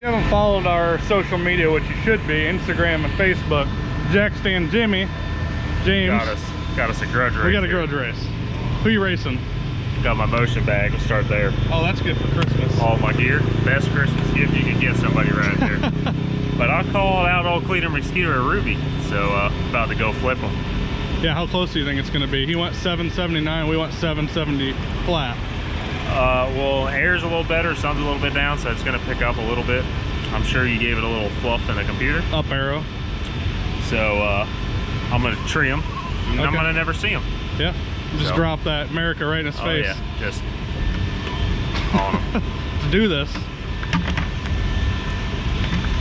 If you haven't followed our social media, which you should be, Instagram and Facebook, Jack, Stan, Jimmy, James. Got us a grudge race. We got a grudge race. Who you racing? Got my motion bag. We'll start there. Oh, that's good for Christmas. All my gear. Best Christmas gift you can get somebody right there. But I called out old Cleetus McSkeeter at Ruby, so about to go flip him. Yeah, how close do you think it's going to be? He went 779, we went 770 flat. Well, air's a little better, sun's a little bit down, so it's going to pick up a little bit. I'm sure you gave it a little fluff in the computer. Up arrow. So I'm going to tree him, and I'm going to never see him. Yeah, just drop that America right in his face. Yeah, just on him. Let's do this.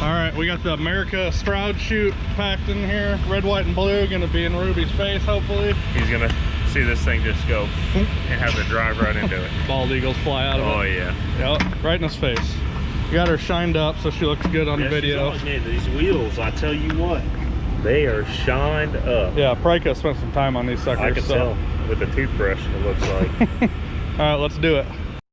All right, we got the America Stroud chute packed in here. Red, white, and blue, gonna be in Ruby's face, hopefully. He's gonna see this thing just go and have to drive right into it. Bald eagles fly out of it. Oh yeah. Yep, right in his face. We got her shined up so she looks good on the video. Man, these wheels, I tell you what, they are shined up. Yeah, Prika spent some time on these suckers. I can tell with the toothbrush, it looks like. All right, let's do it.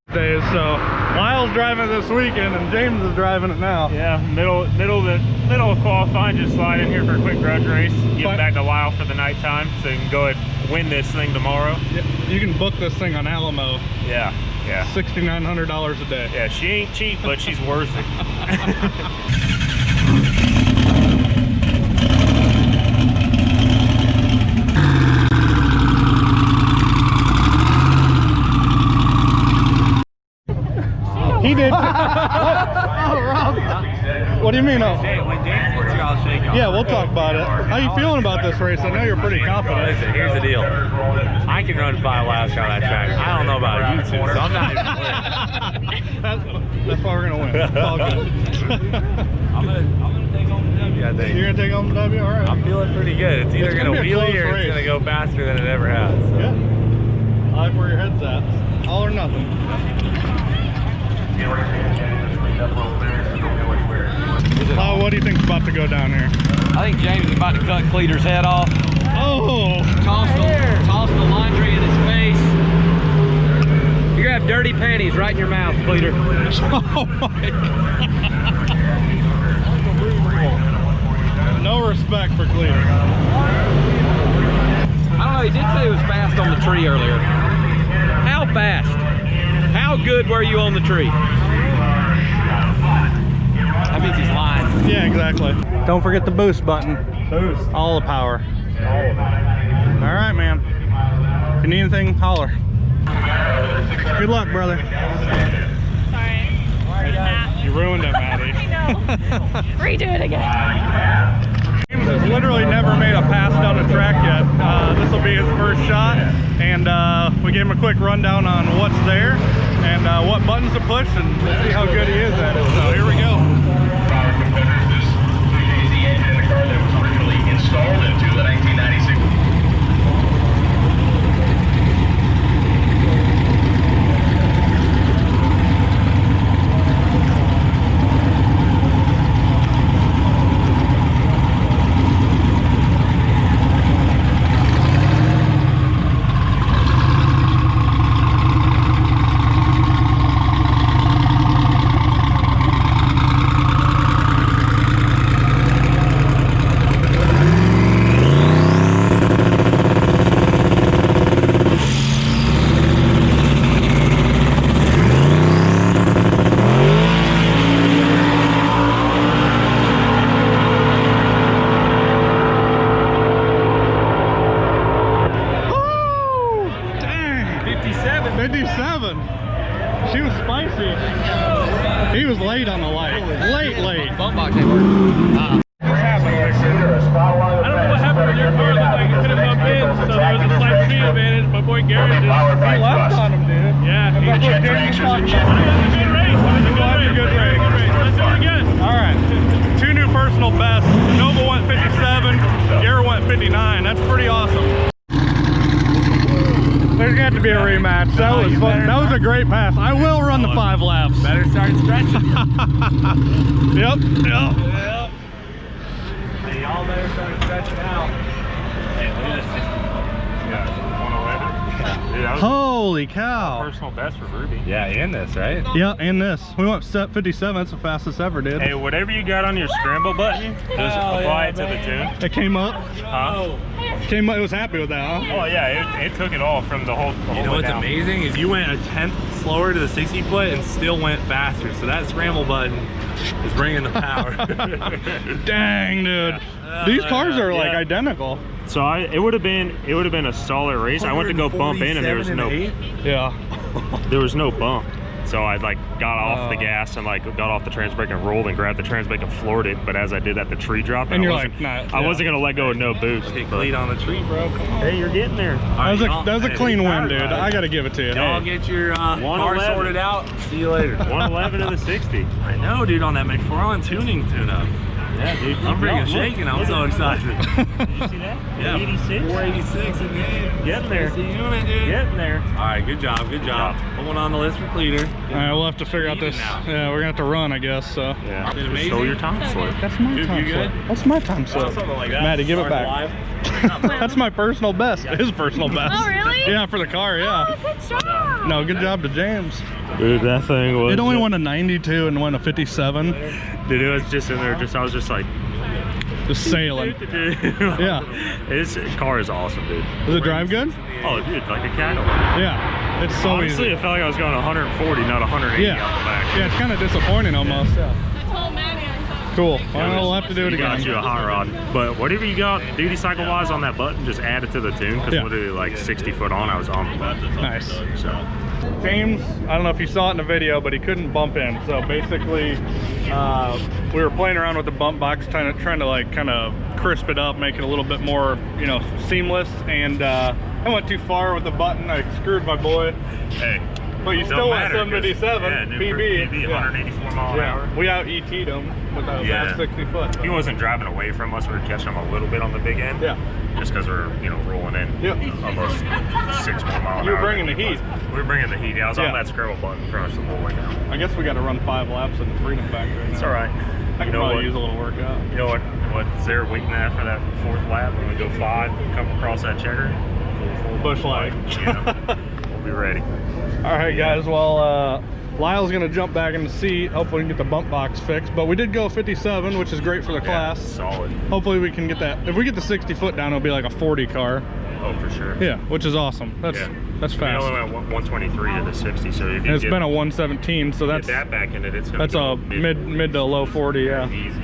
So Lyle's driving this weekend and James is driving it now. Yeah, middle of qualifying, just slide in here for a quick grudge race, get back to Lyle for the nighttime so you can go ahead and win this thing tomorrow. Yeah, you can book this thing on Alamo. Yeah. $6,900 a day. Yeah, she ain't cheap, but she's worth it. He did. Oh, Rob. What do you mean? Oh? When James gets here, I'll shake you. Yeah, we'll talk about it. How you feeling about this race? I know you're pretty confident. Listen, here's the deal. I can run 5 laps on that track. I don't know about you two, so I'm not even winning. That's why we're gonna win. It's all good. I'm gonna take home the W, I think. You're gonna take home the W? All right. I'm feeling pretty good. It's either gonna wheelie or it's gonna go faster than it ever has. So. Yeah. I like where your head's at. All or nothing. Oh, what do you think's about to go down here? I think James is about to cut Cleetus' head off. Oh! Toss the laundry in his face. You're gonna have dirty panties right in your mouth, Cleetus. Oh my God. No respect for Cleetus. I don't know, he did say he was fast on the tree earlier. How fast? How good were you on the tree? That means he's lying. Yeah, exactly. Don't forget the boost button. Boost. All the power. All of it. All right, man. If you need anything, holler. Good luck, brother. Sorry. Matt. You ruined it, Maddie. I know. Redo it again. James has literally never made a pass down the track yet. This will be his first shot, and we gave him a quick rundown on what's there and what buttons to push, and we'll see how good he is at it. So here we go. Our competitors, this is the engine in the car that was originally installed into the 1996. She was spicy. He was late on the light. Late. Bump box ain't working. Uh-uh. I don't know what happened with your car. Looked like it couldn't bump in, so there was a slight speed advantage. My boy Gary just left on him, dude. Yeah, he That's what did. James talked It about. was a good race. It was a good race. Let's do it again. All right. 2 new personal bests. Nova went 57. Gary went 59. That's pretty awesome. There's got to be a rematch. That was fun. That was a great pass. I will run the 5 laps. Better start stretching. Yep. Y'all better start stretching out. Yeah, 111. Dude, that was Holy a cow. personal best for Ruby. Yeah, in this, right? Yeah, and this. We went set 57. That's the fastest ever, dude. Hey, whatever you got on your scramble button, just apply it to the tune. It came up. Huh? Came up. It was happy with that, huh? Oh yeah, it took it all from the whole You know way what's down. amazing is you went a 10th slower to the 60 foot and still went faster. So that scramble button is bringing the power. Dang, dude. These cars are like identical. So it would have been a solid race. I went to go bump in and there was no Yeah. bump. So I like got off the gas and like got off the trans brake and rolled and grabbed the trans brake and floored it. But as I did that, the tree dropped. And I you're wasn't, like, nah, I wasn't gonna let go of no boost. Kick but- lead on the tree, bro. Come on. Hey, you're getting there. That was a clean win, dude. I gotta give it to you. Y'all get your car 111. sorted out. See you later. 111 to the 60. I know, dude, on that McFarlane tuning tune-up. Yeah, dude. I'm freaking Look, shaking. I'm so excited. Did you see that? Yeah. 86. 486 in the game. Getting there. It's a unit, dude. Getting there. All right, good job, good job. Put one on the list for Cleeter. All right, we'll have to figure out Even this. now. Yeah, we're gonna have to run, I guess. So. Yeah. Been Just amazing. stole your time slip. That's my Dude, time you slip. good? That's my time slip. Something like that. Maddie, give it Started back. live. That's my personal best. His personal best. Oh, really? Yeah, for the car, yeah. Oh, good job. No, good job to James. Dude, that thing was. It only won a 92 and won a 57. Dude, it was just in there. I was just like. Just sailing. Yeah. This car is awesome, dude. Does it drive good? Oh, dude, like a Cadillac. Yeah. It's so Honestly, easy. it felt like I was going 140, not 180 Yeah. out the back. Yeah, it's kind of disappointing almost. I told Maddie I thought. Cool. Yeah, Well, we'll have to do it you got again. you a hot rod, but whatever you got duty cycle wise on that button, just add it to the tune. Because Yeah. literally like 60 foot on, I was on the button. Nice. So James, I don't know if you saw it in the video, but he couldn't bump in. So basically, we were playing around with the bump box, trying to like kind of crisp it up, make it a little bit more, you know, seamless. And I went too far with the button. I screwed my boy. hey, But you it still don't went matter, 757 yeah, dude, for PB. PB, Yeah. 184 mile an hour. We out ET'd him with a Yeah. fast 60 foot. He wasn't driving away from us. We were catching him a little bit on the big end. Yeah. Just because we're, you know, rolling in Yep. almost 6 more miles an hour. You were bringing the than he heat. was. We were bringing the heat. Yeah, I was Yeah. on that scroll button pretty much the whole way down. I guess we got to run 5 laps in the Freedom Factory. It's all right. I can You know probably what? use a little workout. You know what's there waiting after that 4th lap when we go 5, come across that checker? Full Bush light. Yeah, we'll be ready. All right, guys. Well, Lyle's gonna jump back in the seat. Hopefully, we can get the bump box fixed. But we did go 57, which is great for the class. Solid. Hopefully, we can get that. If we get the 60 foot down, it'll be like a 40 car. Oh, for sure. Yeah, which is awesome. That's We fast. only went 123 to the 60, so if you And it's get, been a 117, so get that's that back in it, it's gonna that's go a mid to low 40. Yeah, easy.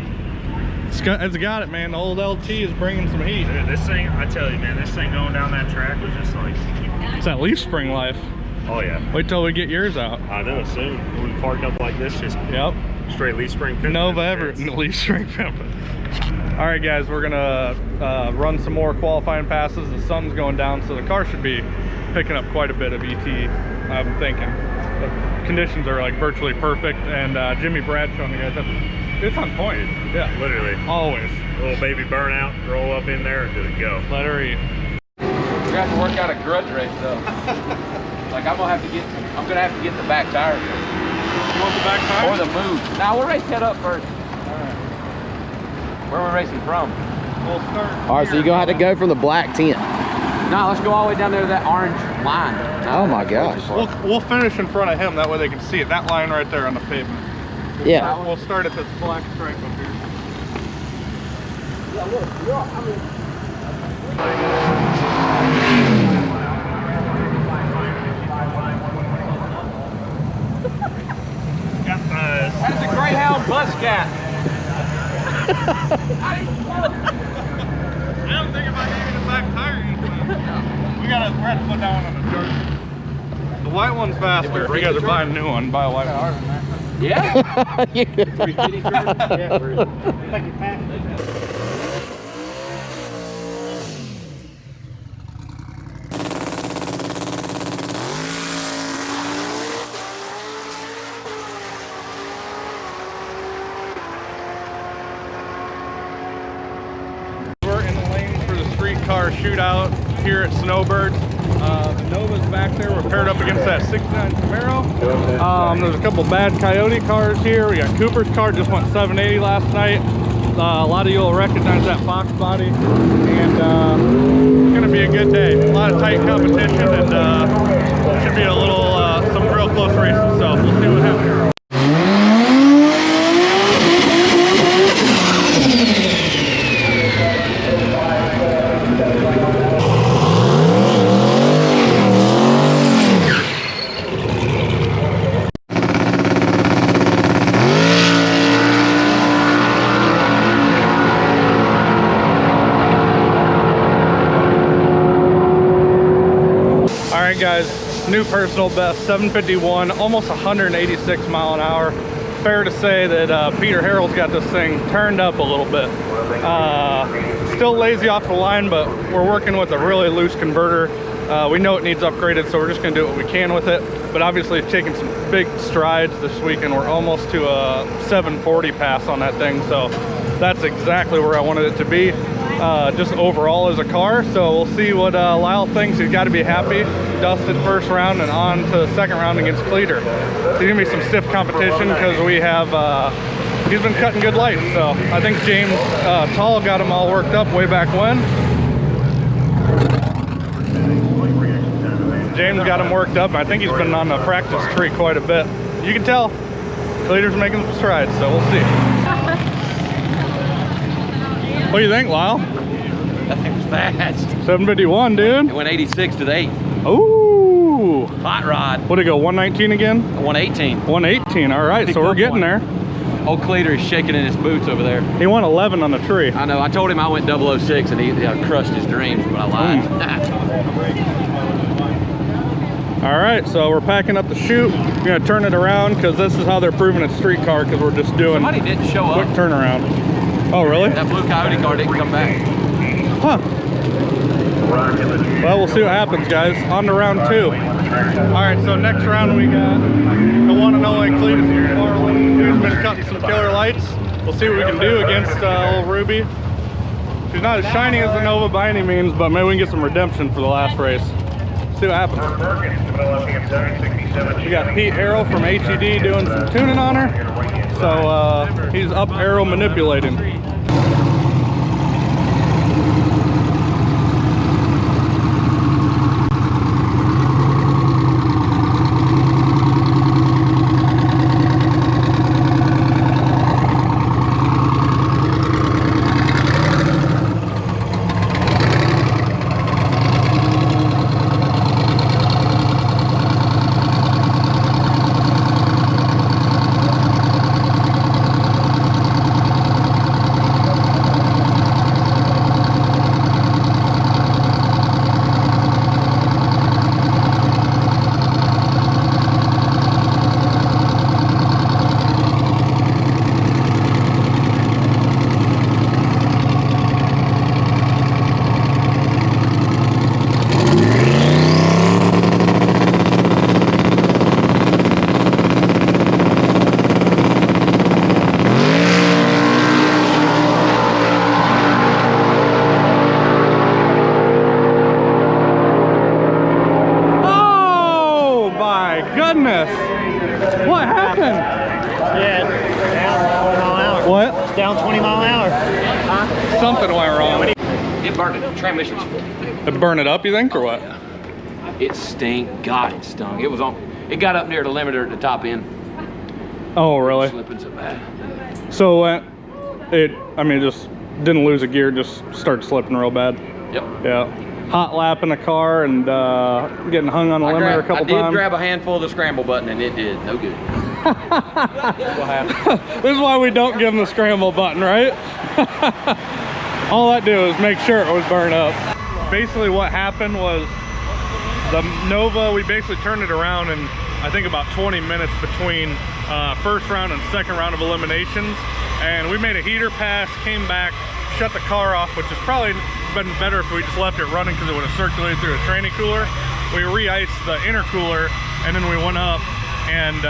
it's got it, man. The old LT is bringing some heat. Dude, this thing, I tell you, man, this thing going down that track was just like, It's that leaf spring life. oh yeah. Wait till we get yours out. I know, soon. When we park up like this, just Yep. straight leaf spring pimping. Nova Everett and leaf spring pimping. All right, guys, we're gonna run some more qualifying passes. The sun's going down, so the car should be picking up quite a bit of ET. I'm thinking the conditions are like virtually perfect, and Jimmy Bradshaw and the guys, it's on point. Yeah, Literally. always. Little baby burnout, roll up in there and just go. Let her eat. We're gonna have to work out a grudge race though. Like I'm gonna have to get the back tire You want the back tire? or the move. Now we'll race head up first. Where are we racing from? We'll start. All right, so you're gonna have to go from the black tent. No, let's go all the way down there to that orange line. Oh my gosh. We'll finish in front of him. That way they can see it. That line right there on the pavement. Yeah. We'll start at this black stripe up here. That's a Greyhound bus cat. I don't think about giving the back tire. We're gonna put that one on the dirt. The white one's faster. You guys are buying a new one. Buy a white one. Yeah. We're in the lane for the street car shootout here at Snowbird. The Nova's back there. We're paired up against that 69 Camaro. There's a couple bad Coyote cars here. We got Cooper's car, just went 780 last night. A lot of you will recognize that Fox body, and it's gonna be a good day. A lot of tight competition, and should be a little some real close races. So we'll see what happens. Guys, new personal best, 751, almost 186 mile an hour. Fair to say that Peter Harrell's got this thing turned up a little bit. Still lazy off the line, but we're working with a really loose converter. We know it needs upgraded, so we're just gonna do what we can with it. But obviously it's taken some big strides this week, and we're almost to a 740 pass on that thing. So that's exactly where I wanted it to be. Just overall as a car. So we'll see what Lyle thinks. He's got to be happy. Dusted first round and on to the second round against Cleetus. So there's gonna be some stiff competition because we have he's been cutting good lights. So I think James Tall got him all worked up way back when. James got him worked up, and I think he's been on the practice tree quite a bit. You can tell Cleetus making some strides, so we'll see. What do you think, Lyle? That thing was fast. 751, dude. It went 86 to the 8. Ooh. Hot rod. What'd it go, 119 again? 118. 118, all right, so we're getting there. Old Cleetus is shaking in his boots over there. He won 11 on the tree. I know, I told him I went 006 and he crushed his dreams, but I lied. All right, so we're packing up the chute. We're gonna turn it around because this is how they're proving it's street car, because we're just doing Somebody didn't show quick up. turnaround. Oh, really? That blue Coyote car didn't come back. Huh. Well, we'll see what happens, guys. On to round 2. All right, so next round we got the one and only Cleetus, who's been cutting some killer lights. We'll see what we can do against old Ruby. She's not as shiny as the Nova by any means, but maybe we can get some redemption for the last race. See what happens. We got Pete Harrell from HED doing some tuning on her. So he's up arrow manipulating. Goodness! What happened? Yeah, down 20 mile an hour. What? It's down 20 mile an hour. Huh? Something went wrong. It burned it. Transmissions. It burned it up, you think, or what? It stunk. God, it stung. It was on. It got up near the limiter at the top end. Oh, really? Slipping so bad. So I mean, just didn't lose a gear, just started slipping real bad. Yep. Yeah. Hot lap in the car and getting hung on the limiter a couple times. I did grab a handful of the scramble button and it did no good. What happened? This is why we don't give them the scramble button, right? All I do is make sure it was burned up. Basically what happened was the Nova, we basically turned it around in I think about 20 minutes between first round and second round of eliminations, and we made a heater pass, came back, shut the car off, which has probably been better if we just left it running because it would have circulated through a training cooler. We re-iced the intercooler and then we went up, and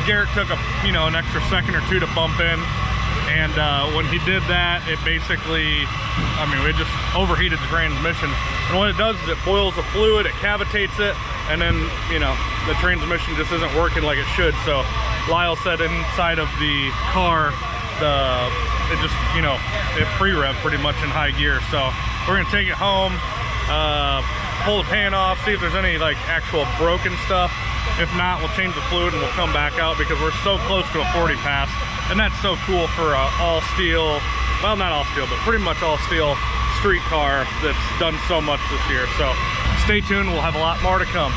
Garrett took an extra second or two to bump in, and when he did that, it basically, I mean, it just overheated the transmission. And what it does is it boils the fluid, it cavitates it, and then the transmission just isn't working like it should. So Lyle said inside of the car, the it just, you know, it pre-rev pretty much in high gear. So we're gonna take it home, pull the pan off, see if there's any like actual broken stuff. If not, we'll change the fluid and we'll come back out because we're so close to a 40 pass. And that's so cool for all steel, well, not all steel, but pretty much all steel street car that's done so much this year. So stay tuned, we'll have a lot more to come.